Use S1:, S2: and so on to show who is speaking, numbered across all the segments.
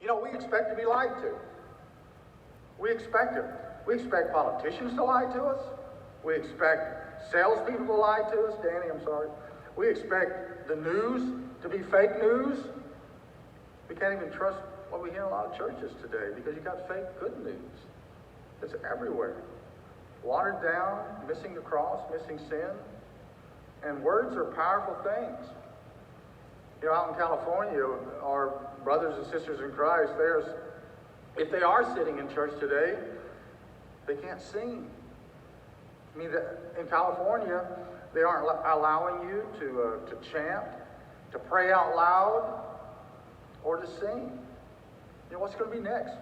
S1: You know, we expect to be lied to. We expect it. We expect politicians to lie to us. We expect salespeople to lie to us. Danny, I'm sorry. We expect the news to be fake news. We can't even trust what we hear in a lot of churches today because you got fake good news. It's everywhere. Watered down, missing the cross, missing sin. And words are powerful things. You know, out in California, our brothers and sisters in Christ, if they are sitting in church today, they can't sing. I mean, in California, they aren't allowing you to chant, to pray out loud, or to sing. You know, what's going to be next?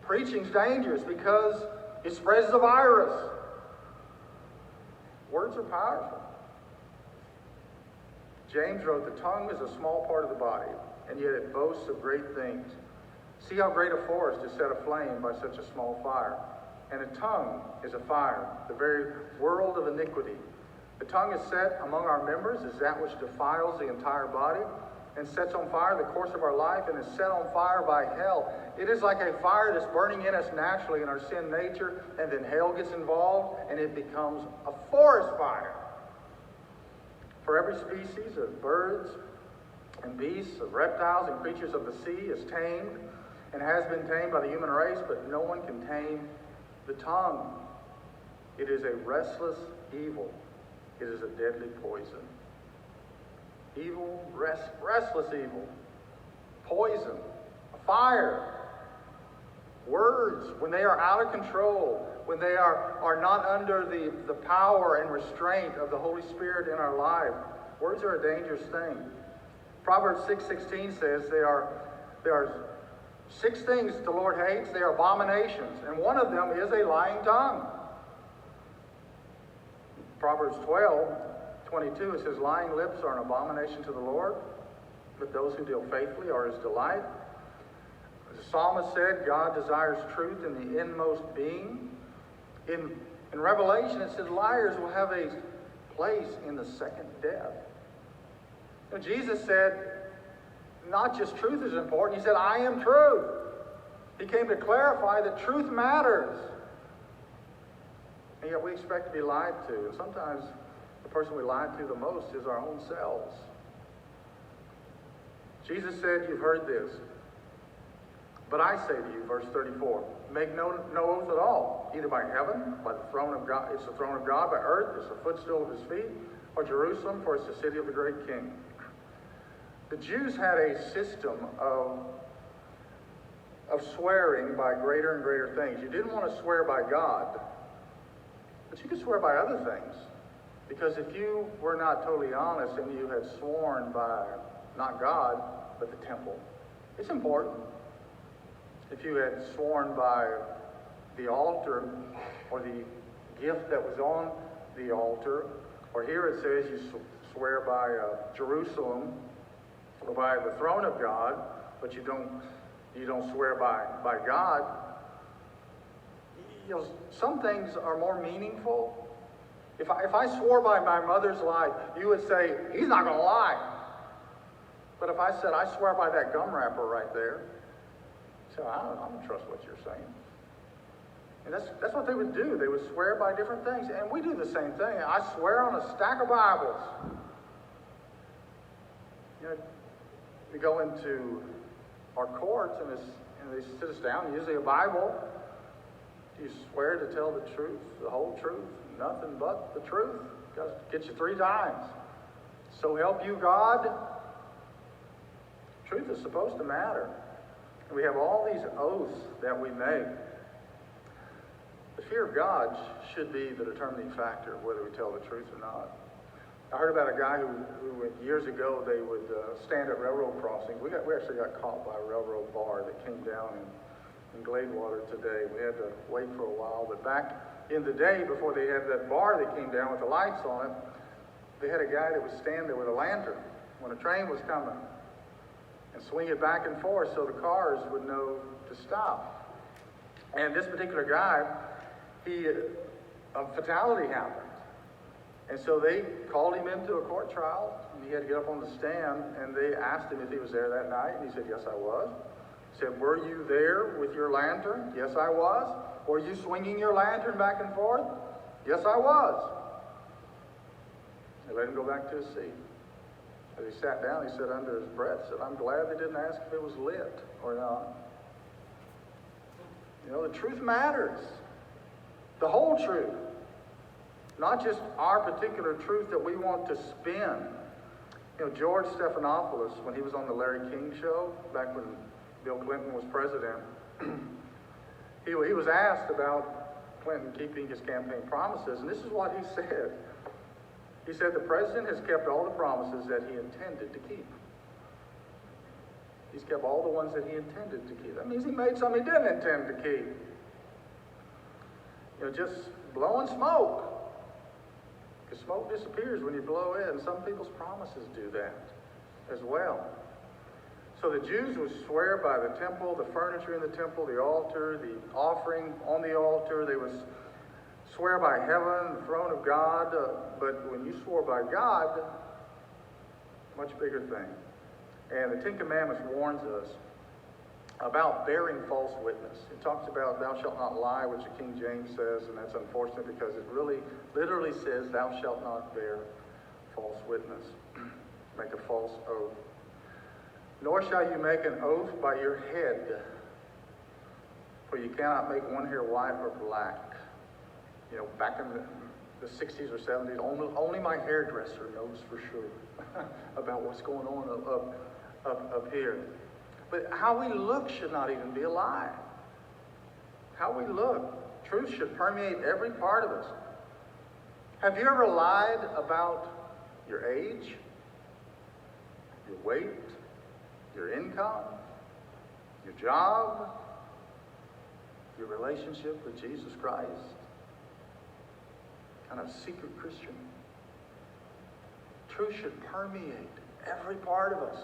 S1: Preaching's dangerous because it spreads the virus. Words are powerful. James wrote, "The tongue is a small part of the body, and yet it boasts of great things. See how great a forest is set aflame by such a small fire. And a tongue is a fire, the very world of iniquity. The tongue is set among our members, is that which defiles the entire body, and sets on fire the course of our life, and is set on fire by hell. It is like a fire that's burning in us naturally in our sin nature, and then hell gets involved, and it becomes a forest fire. For every species of birds and beasts, of reptiles and creatures of the sea is tamed, and has been tamed by the human race, but no one can tame the tongue. It is a restless evil. It is a deadly poison." Evil, restless evil. Poison. A fire. Words, when they are out of control, when they are not under the power and restraint of the Holy Spirit in our life, words are a dangerous thing. Proverbs 6:16 says there are 6 things the Lord hates. They are abominations, and one of them is a lying tongue. Proverbs 12:22, it says, "Lying lips are an abomination to the Lord, but those who deal faithfully are his delight." The psalmist said, God desires truth in the inmost being. In Revelation, it says liars will have a place in the second death. And Jesus said, not just truth is important. He said, I am truth. He came to clarify that truth matters. And yet we expect to be lied to. And sometimes the person we lied to the most is our own selves. Jesus said, you've heard this. But I say to you, verse 34, make no oath at all, either by heaven, by the throne of God, it's the throne of God, by earth, it's the footstool of his feet, or Jerusalem, for it's the city of the great king. The Jews had a system of swearing by greater and greater things. You didn't want to swear by God, but you could swear by other things. Because if you were not totally honest and you had sworn by not God, but the temple, it's important. If you had sworn by the altar or the gift that was on the altar, or here it says you swear by Jerusalem or by the throne of God, but you don't swear by God. You know, some things are more meaningful. If I swore by my mother's life, you would say, he's not going to lie. But if I said, I swear by that gum wrapper right there, so I don't trust what you're saying. And that's what they would do. They would swear by different things. And we do the same thing. I swear on a stack of Bibles. You know, we go into our courts and they sit us down, usually a Bible. Do you swear to tell the truth, the whole truth, nothing but the truth? Because it gets you 3 times. So help you God. Truth is supposed to matter. We have all these oaths that we make. The fear of God should be the determining factor of whether we tell the truth or not. I heard about a guy who years ago, they would stand at railroad crossings. We actually got caught by a railroad bar that came down in Gladewater today. We had to wait for a while, but back in the day, before they had that bar that came down with the lights on it, they had a guy that would stand there with a lantern when a train was coming and swing it back and forth so the cars would know to stop. And this particular guy, a fatality happened. And so they called him into a court trial, and he had to get up on the stand, and they asked him if he was there that night, and he said, yes, I was. He said, were you there with your lantern? Yes, I was. Were you swinging your lantern back and forth? Yes, I was. They let him go back to his seat. As he sat down, he said under his breath, he said, I'm glad they didn't ask if it was lit or not. You know, the truth matters. The whole truth. Not just our particular truth that we want to spin. You know, George Stephanopoulos, when he was on the Larry King show, back when Bill Clinton was president, he was asked about Clinton keeping his campaign promises, and this is what he said. He said, the president has kept all the promises that he intended to keep. He's kept all the ones that he intended to keep. That means he made some he didn't intend to keep. You know, just blowing smoke. Because smoke disappears when you blow it, and some people's promises do that as well. So the Jews would swear by the temple, the furniture in the temple, the altar, the offering on the altar. They would swear by heaven, the throne of God. But when you swore by God, much bigger thing. And the Ten Commandments warns us about bearing false witness. It talks about thou shalt not lie, which the King James says, and that's unfortunate because it really literally says thou shalt not bear false witness. Make a false oath. Nor shall you make an oath by your head, for you cannot make one hair white or black. You know, back in the 60s or 70s, only my hairdresser knows for sure about what's going on up here. But how we look should not even be a lie. How we look. Truth should permeate every part of us. Have you ever lied about your age, your weight, your income, your job, your relationship with Jesus Christ? Kind of secret Christian. Truth should permeate every part of us.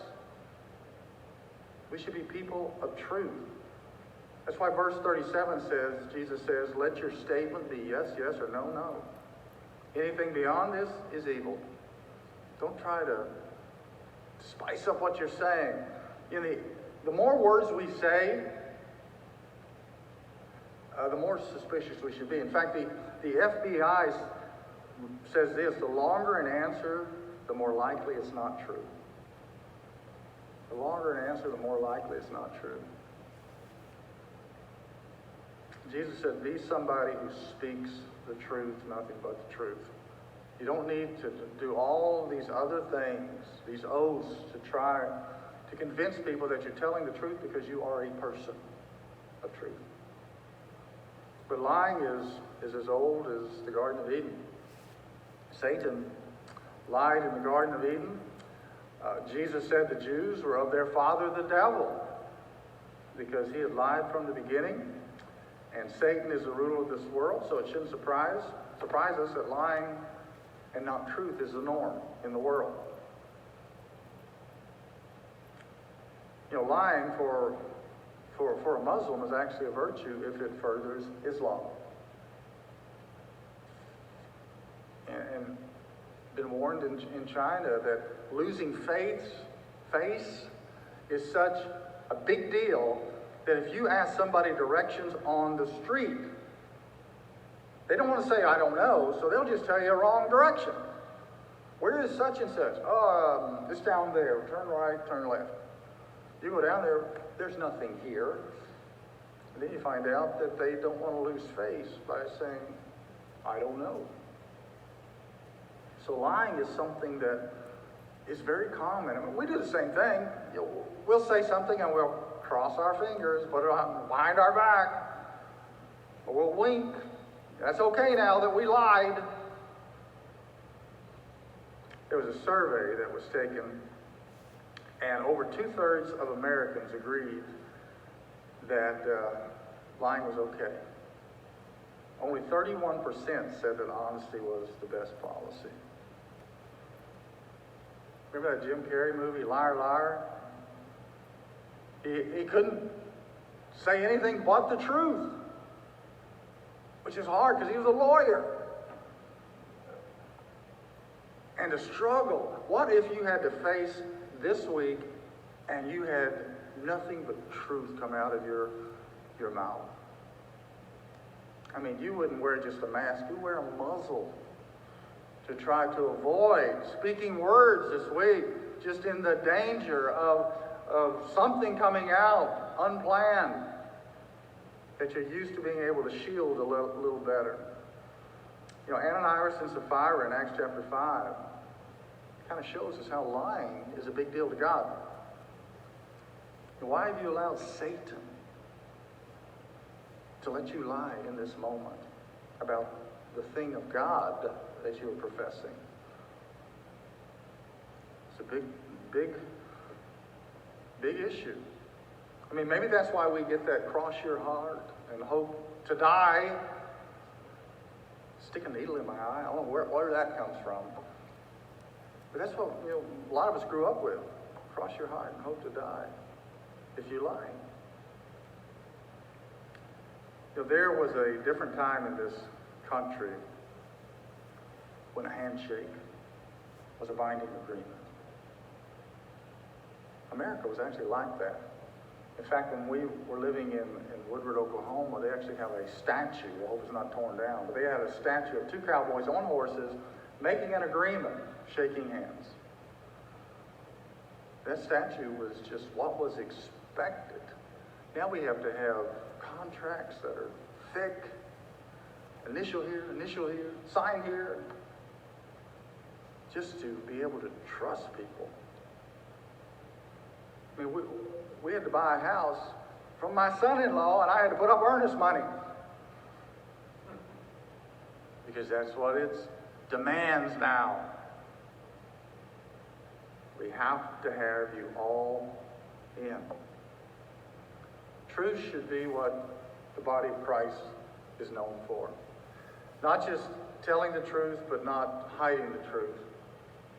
S1: We should be people of truth. That's why verse 37 says, Jesus says, let your statement be yes, yes, or no, no. Anything beyond this is evil. Don't try to spice up what you're saying. You know, the more words we say, the more suspicious we should be. In fact, the FBI says this, the longer an answer, the more likely it's not true. The longer an answer, the more likely it's not true. Jesus said, be somebody who speaks the truth, nothing but the truth. You don't need to do all these other things, these oaths, to try to convince people that you're telling the truth because you are a person of truth. But lying is as old as the Garden of Eden. Satan lied in the Garden of Eden. Jesus said the Jews were of their father the devil because he had lied from the beginning, and Satan is the ruler of this world, so it shouldn't surprise us that lying and not truth is the norm in the world. You know, lying for a Muslim is actually a virtue if it furthers Islam. And been warned in China that losing face is such a big deal that if you ask somebody directions on the street, they don't want to say, I don't know, so they'll just tell you a wrong direction. Where is such and such? Oh, it's down there. Turn right, turn left. You go down there, there's nothing here. And then you find out that they don't want to lose face by saying, I don't know. So lying is something that is very common. I mean, we do the same thing. You know, we'll say something and we'll cross our fingers, put it behind our back, or we'll wink. That's okay now that we lied. There was a survey that was taken, and over 2/3 of Americans agreed that lying was okay. Only 31% said that honesty was the best policy. Remember that Jim Carrey movie, Liar, Liar? He couldn't say anything but the truth, which is hard because he was a lawyer. And to struggle. What if you had to face this week and you had nothing but truth come out of your mouth. I mean, you wouldn't wear just a mask, you wear a muzzle to try to avoid speaking words this week, just in the danger of something coming out unplanned that you're used to being able to shield a little better. You know, Ananias and Sapphira in Acts chapter 5 kind of shows us how lying is a big deal to God. And why have you allowed Satan to let you lie in this moment about the thing of God that you are professing? It's a big issue. I mean, maybe that's why we get that cross your heart and hope to die. Stick a needle in my eye. I don't know where that comes from. But that's what, you know, a lot of us grew up with. Cross your heart and hope to die if you lie. You know, there was a different time in this country when a handshake was a binding agreement. America was actually like that. In fact, when we were living in Woodward, Oklahoma, they actually have a statue. I hope it's not torn down, but they had a statue of two cowboys on horses making an agreement, shaking hands. That statue was just what was expected. Now we have to have contracts that are thick, initial here, sign here, just to be able to trust people. I mean, we had to buy a house from my son-in-law, and I had to put up earnest money. Because that's what it demands now. We have to have you all in. Truth should be what the body of Christ is known for. Not just telling the truth, but not hiding the truth.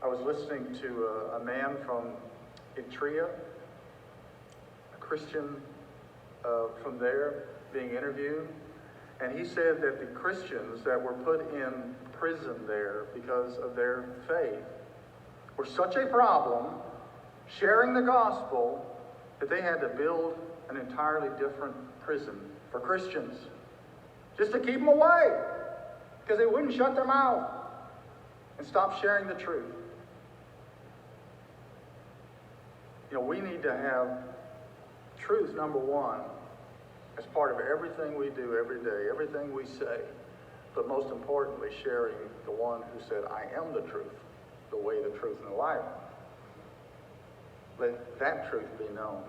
S1: I was listening to a man from Eritrea, Christian from there being interviewed, and he said that the Christians that were put in prison there because of their faith were such a problem sharing the gospel that they had to build an entirely different prison for Christians just to keep them away because they wouldn't shut their mouth and stop sharing the truth. You know, we need to have truth, number one, as part of everything we do every day, everything we say, but most importantly, sharing the one who said, I am the truth, the way, the truth, and the life. Let that truth be known.